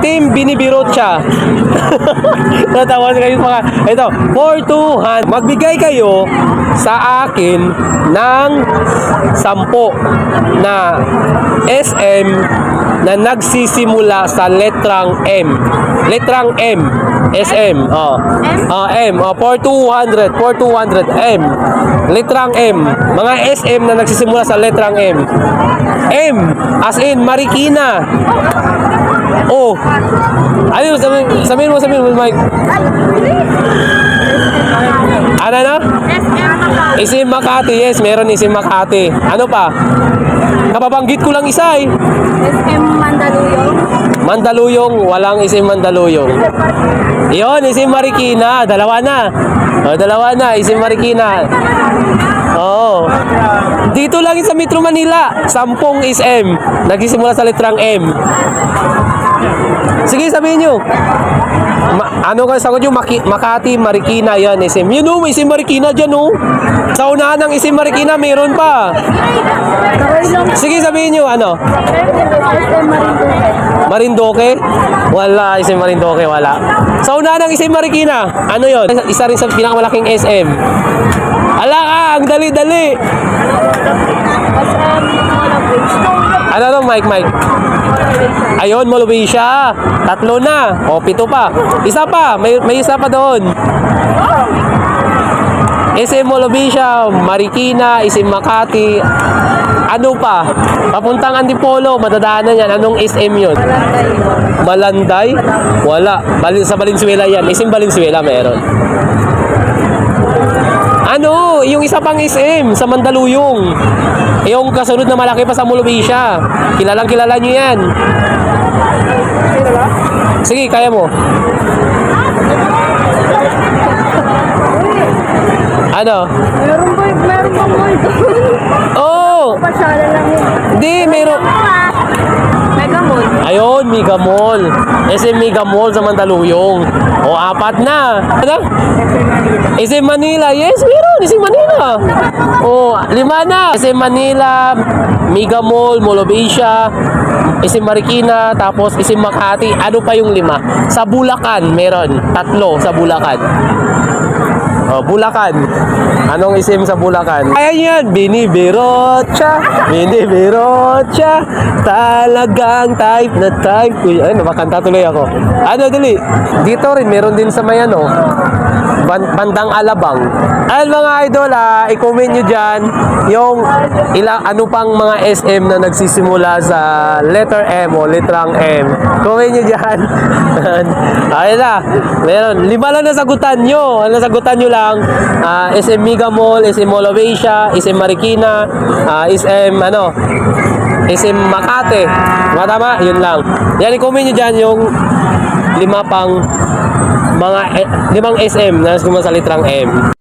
Team Binibirotcha. Natawa kayo mga. Ito, for 200. Magbigay kayo sa akin ng 10 na SM na nagsisimula sa letrang M. Letrang M. SM. M. For 200. For 200. M. Letrang M. Mga SM na nagsisimula sa letrang M. M. As in, Marikina. Oh. Ano, sabihin mo, Mike. Ano na? Isim Makati. Yes, meron Isim Makati. Ano pa? Kapabanggit ko lang isa eh. SM Mandaluyong. Mandaluyong, walang Isim Mandaluyong. Iyon, Isim Marikina. Dalawa na, Isim Marikina. Oo. Dito lang sa Metro Manila, 10 SM. Nagsisimula sa letrang M. Sige, sabihin nyo. Ano kayo sagot nyo? Makati, Marikina, yan, SM. Yun o, may Isim Marikina dyan o. Sa unahan ng Isim Marikina, mayroon pa. Sige, sabihin nyo, ano? SM Marindoque? Marinduque. Wala, Isim Marindoque, wala. Sa unahan ng Isim Marikina, ano yun? Isa rin sa pinakamalaking SM. Ala ka, ang dali-dali. SM Molobridge. Ano to, Mike? Ayun, Molobisha. 3 na. O, 7 pa. Isa pa. May isa pa doon. SM Molobisha, Marikina, SM Makati. Ano pa? Papuntang Antipolo, madadaanan yan. Anong SM yun? Malanday? Wala. Sa Valenzuela yan. SM Valenzuela meron. Ano? Yung isa pang SM sa Mandaluyong. Yung kasunod na malaki pa sa Molobisha. Kilalang kilala nyo yan. Sige, kaya mo. Ano? Meron bang mall doon? Oh! Pasyalan lang yun. Hindi, meron. Mega Mall. Ayun, Mega Mall. SM Mega Mall sa Mandaluyong. O, 4 na. Ano? SM Manila. Yes, meron. SM Manila. O, 5 na. SM Manila, Mega Mall, Molobisha, SM Marikina, tapos SM Makati. Ano pa yung 5? Sa Bulacan, meron. 3 sa Bulacan. Oh, Bulacan. Anong isim sa Bulacan? Ayan yan. Binibirotcha. Binibirotcha. Talagang type na type. Uy, ay, namakanta tuloy ako. Ano, dali. Dito rin, meron din sa may ano, Bandang Alabang. Ayan mga idol, i-comment nyo dyan yung ano pang mga SM na nagsisimula sa letter M o letrang M. Comment nyo dyan. Ayan na. Meron. 5 lang nasagutan nyo. Ang nasagutan nyo lang, SM Mega Mall, SM Molobisha, SM Marikina, SM SM Makati. Tama? Yun lang. Yan, i-comment nyo dyan yung 5 SM na nagsisimula sa letrang M.